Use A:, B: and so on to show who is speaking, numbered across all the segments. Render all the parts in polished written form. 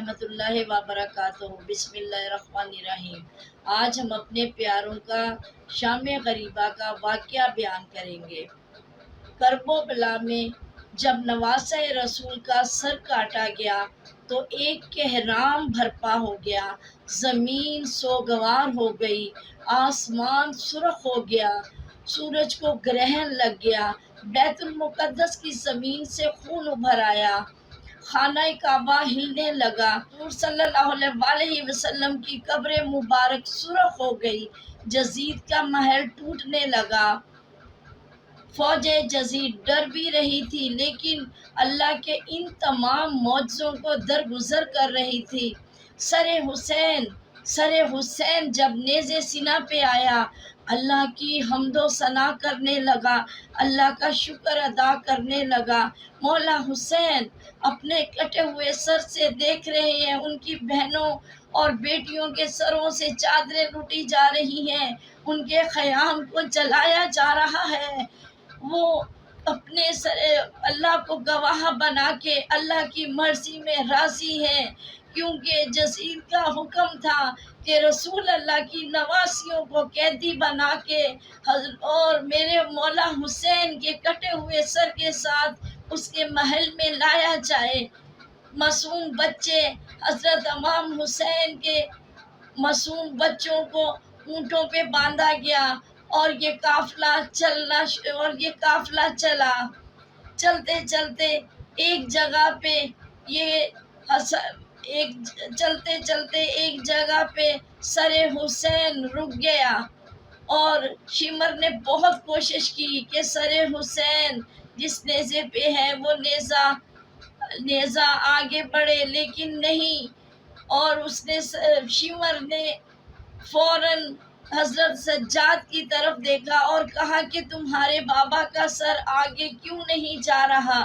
A: ورحمۃ اللہ وبرکاتہ۔ بسم اللہ الرحمن الرحیم۔ آج ہم اپنے پیاروں کا شام غریبہ کا واقعہ بیان کریں گے۔ کرب و بلا میں جب نواسہ رسول کا سر کاٹا گیا تو ایک کہرام بھرپا ہو گیا، زمین سوگوار ہو گئی، آسمان سرخ ہو گیا، سورج کو گرہن لگ گیا، بیت المقدس کی زمین سے خون ابھر آیا، خانہ کعبہ ہلنے لگا، حضور صلی اللہ علیہ وسلم کی قبر مبارک سرخ ہو گئی، یزید کا محل ٹوٹنے لگا۔ فوج یزید ڈر بھی رہی تھی لیکن اللہ کے ان تمام معجزوں کو درگزر کر رہی تھی۔ سر حسین جب نیزے سینہ پہ آیا، اللہ کی حمد و ثنا کرنے لگا، اللہ کا شکر ادا کرنے لگا۔ مولا حسین اپنے کٹے ہوئے سر سے دیکھ رہے ہیں، ان کی بہنوں اور بیٹیوں کے سروں سے چادریں لوٹی جا رہی ہیں، ان کے خیام کو جلایا جا رہا ہے۔ وہ اپنے اللہ کو گواہ بنا کے اللہ کی مرضی میں راضی ہیں، کیونکہ یزید کا حکم تھا کہ رسول اللہ کی نواسیوں کو قیدی بنا کے اور میرے مولا حسین کے کٹے ہوئے سر کے ساتھ اس کے محل میں لایا جائے۔ معصوم بچے حضرت امام حسین کے معصوم بچوں کو اونٹوں پہ باندھا گیا اور یہ قافلہ چلا۔ چلتے چلتے ایک جگہ پہ سر حسین رک گیا اور شمر نے بہت کوشش کی کہ سر حسین جس نیزے پہ ہے وہ نیزہ آگے بڑھے، لیکن نہیں، اور شمر نے فوراً حضرت سجاد کی طرف دیکھا اور کہا کہ تمہارے بابا کا سر آگے کیوں نہیں جا رہا؟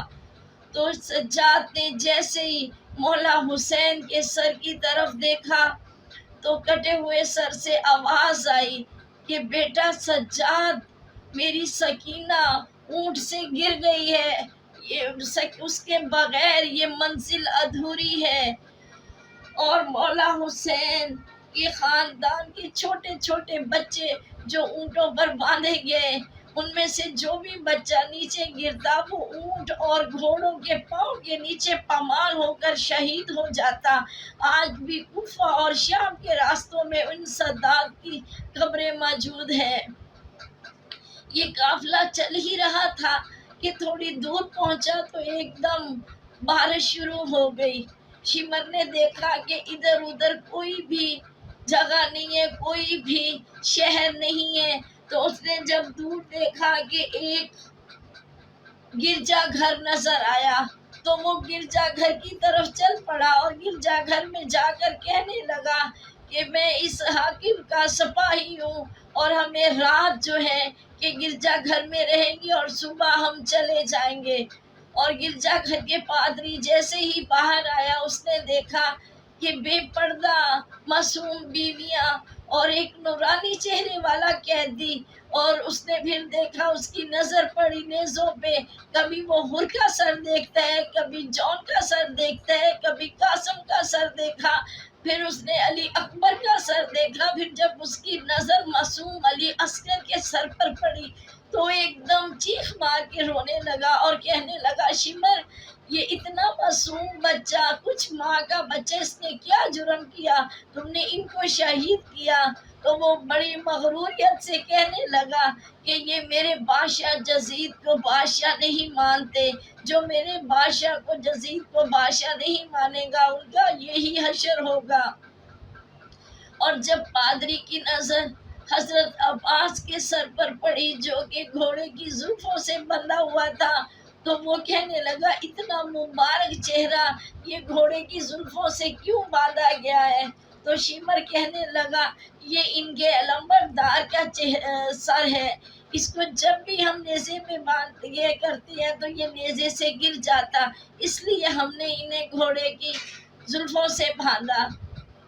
A: تو سجاد نے جیسے ہی مولا حسین کے سر کی طرف دیکھا تو کٹے ہوئے سر سے آواز آئی کہ بیٹا سجاد، میری سکینہ اونٹ سے گر گئی ہے، اس کے بغیر یہ منزل ادھوری ہے۔ اور مولا حسین کے خاندان کے چھوٹے چھوٹے بچے جو اونٹوں پر باندھے گئے، ان میں سے جو بھی بچہ نیچے گرتا وہ اونٹ اور گھوڑوں کے پاؤں کے نیچے پامال ہو کر شہید ہو جاتا۔ آج بھی کوفہ اور شام کے راستوں میں ان سادات کی قبریں موجود ہیں۔ یہ قافلہ چل ہی رہا تھا کہ تھوڑی دور پہنچا تو ایک دم بارش شروع ہو گئی۔ شمر نے دیکھا کہ ادھر ادھر کوئی بھی جگہ نہیں ہے، کوئی بھی شہر نہیں ہے، تو اس نے جب دور دیکھا کہ ایک گرجا گھر نظر آیا تو وہ گرجا گھر کی طرف چل پڑا اور گرجا گھر میں جا کر کہنے لگا کہ میں اس حاکم کا سپاہی ہوں اور ہمیں رات جو ہے کہ گرجا گھر میں رہیں گی اور صبح ہم چلے جائیں گے۔ اور گرجا گھر کے پادری جیسے ہی باہر آیا، اس نے دیکھا کہ بے پردہ معصوم بیویاں اور ایک نورانی چہرے والا قیدی، اور اس نے پھر دیکھا، اس کی نظر پڑی نیزوں پہ، کبھی وہ حر کا سر دیکھتا ہے، کبھی جون کا سر دیکھتا ہے، کبھی قاسم کا سر دیکھا، پھر اس نے علی اکبر کا سر دیکھا، پھر جب اس کی نظر معصوم علی اصغر کے سر پر پڑی تو ایک دم چیخ مار کے رونے لگا اور کہنے لگا شمر، یہ اتنا معصوم بچہ، کچھ ماں کا بچہ، اس نے کیا جرم کیا؟ تم نے ان کو شہید کیا۔ تو وہ بڑی مغروریت سے کہنے لگا کہ یہ میرے بادشاہ یزید کو بادشاہ نہیں مانتے، جو میرے بادشاہ کو یزید کو بادشاہ نہیں مانے گا ان کا یہی حشر ہوگا۔ اور جب پادری کی نظر حضرت عباس کے سر پر پڑی جو کہ گھوڑے کی زلفوں سے بندھا ہوا تھا، تو وہ کہنے لگا اتنا مبارک چہرہ یہ گھوڑے کی زلفوں سے کیوں باندھا گیا ہے؟ تو شمر کہنے لگا یہ ان کے علمبردار کا سر ہے، اس کو جب بھی ہم نیزے میں یہ کرتے ہیں تو یہ نیزے سے گر جاتا، اس لیے ہم نے انہیں گھوڑے کی زلفوں سے باندھا۔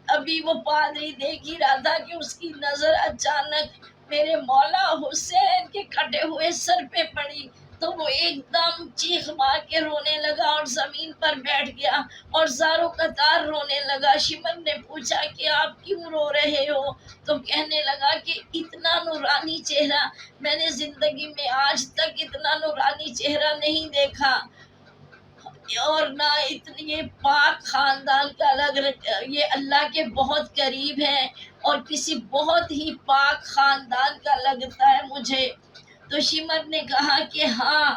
A: ابھی وہ پادری دیکھ ہی رہا تھا کہ اس کی نظر اچانک میرے مولا حسین کے کٹے ہوئے سر پہ پڑی تو وہ ایک دم چیخ مار کے رونے لگا اور زمین پر بیٹھ گیا اور زاروں قطار رونے لگا۔ شمر نے پوچھا کہ آپ کیوں رو رہے ہو؟ تو کہنے لگا کہ اتنا نورانی چہرہ میں نے زندگی میں آج تک اتنا نورانی چہرہ نہیں دیکھا، اور نہ یہ پاک خاندان کا یہ اللہ کے بہت قریب ہے اور کسی بہت ہی پاک خاندان کا لگتا ہے مجھے۔ تو شمر نے کہا کہ ہاں،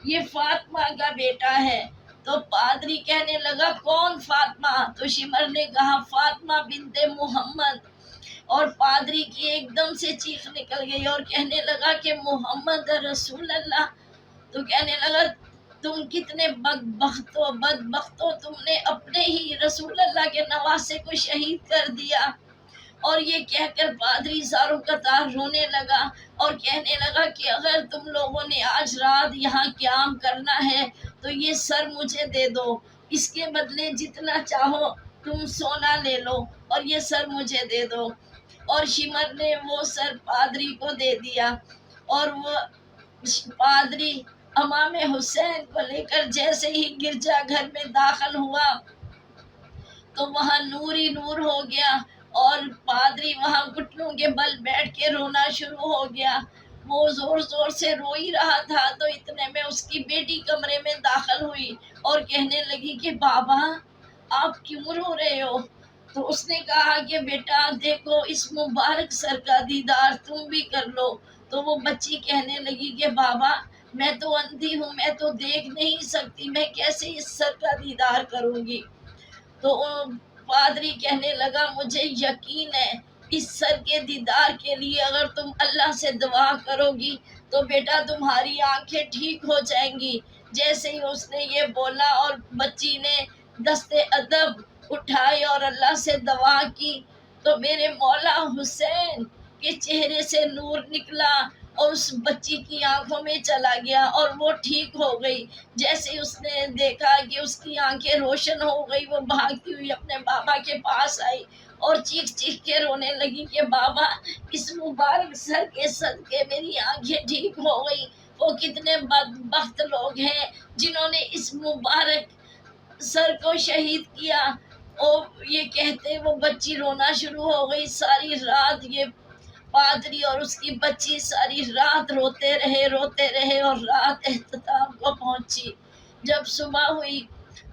A: یہ فاطمہ کا بیٹا ہے۔ تو پادری کہنے لگا کون فاطمہ؟ تو شمر نے کہا فاطمہ بنت محمد، اور پادری کی ایک دم سے چیخ نکل گئی اور کہنے لگا کہ محمد رسول اللہ۔ تو کہنے لگا تم کتنے بدبخت ہو، تم نے اپنے ہی رسول اللہ کے نواسے کو شہید کر دیا۔ اور یہ کہہ کر پادری زاروں قطار رونے لگا اور کہنے لگا کہ اگر تم لوگوں نے آج رات یہاں قیام کرنا ہے تو یہ سر مجھے دے دو، اس کے بدلے جتنا چاہو تم سونا لے لو اور یہ سر مجھے دے دو۔ اور شمر نے وہ سر پادری کو دے دیا، اور وہ پادری امام حسین کو لے کر جیسے ہی گرجا گھر میں داخل ہوا تو وہاں نور ہی نور ہو گیا، اور پادری وہاں گھٹنوں کے بل بیٹھ کے رونا شروع ہو گیا۔ وہ زور زور سے رو ہی رہا تھا تو اتنے میں اس کی بیٹی کمرے میں داخل ہوئی اور کہنے لگی کہ بابا آپ کیوں رو رہے ہو؟ تو اس نے کہا کہ بیٹا دیکھو اس مبارک سر کا دیدار تم بھی کر لو۔ تو وہ بچی کہنے لگی کہ بابا میں تو اندھی ہوں، میں تو دیکھ نہیں سکتی، میں کیسے اس سر کا دیدار کروں گی؟ تو پادری کہنے لگا مجھے یقین ہے اس سر کے دیدار کے لیے اگر تم اللہ سے دعا کرو گی تو بیٹا تمہاری آنکھیں ٹھیک ہو جائیں گی۔ جیسے ہی اس نے یہ بولا اور بچی نے دست ادب اٹھائی اور اللہ سے دعا کی تو میرے مولا حسین کے چہرے سے نور نکلا اور اس بچی کی آنکھوں میں چلا گیا اور وہ ٹھیک ہو گئی۔ جیسے اس نے دیکھا کہ اس کی آنکھیں روشن ہو گئی، وہ بھاگتی ہوئی اپنے بابا کے پاس آئی اور چیخ چیخ کے رونے لگی کہ بابا اس مبارک سر کے صدقے میری آنکھیں ٹھیک ہو گئی۔ وہ کتنے بدبخت لوگ ہیں جنہوں نے اس مبارک سر کو شہید کیا۔ اور یہ کہتے وہ بچی رونا شروع ہو گئی۔ ساری رات یہ پادری اور اس کی بچی ساری رات روتے رہے اور رات اختتام کو پہنچی۔ جب صبح ہوئی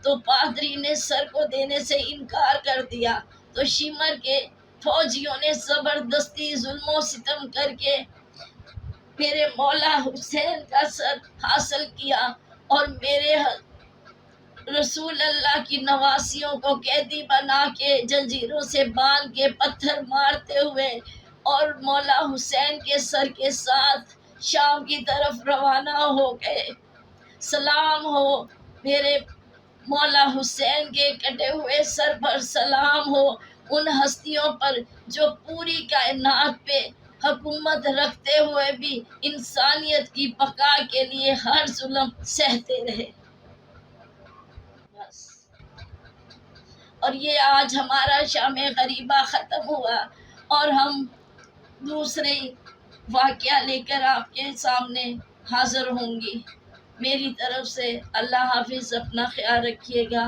A: تو پادری نے سر کو دینے سے انکار کر دیا تو شمر کے فوجیوں نے زبردستی ظلم و ستم کر کے میرے مولا حسین کا سر حاصل کیا اور میرے رسول اللہ کی نواسیوں کو قیدی بنا کے جنجیروں سے باندھ کے پتھر مارتے ہوئے اور مولا حسین کے سر کے ساتھ شام کی طرف روانہ ہو گئے۔ سلام ہو میرے مولا حسین کے کٹے ہوئے سر پر، سلام ہو ان ہستیوں پر جو پوری کائنات پہ حکومت رکھتے ہوئے بھی انسانیت کی بقا کے لیے ہر ظلم سہتے رہے۔ بس۔ اور یہ آج ہمارا شام غریبہ ختم ہوا اور ہم دوسرے واقعہ لے کر آپ کے سامنے حاضر ہوں گی۔ میری طرف سے اللہ حافظ، اپنا خیال رکھیے گا۔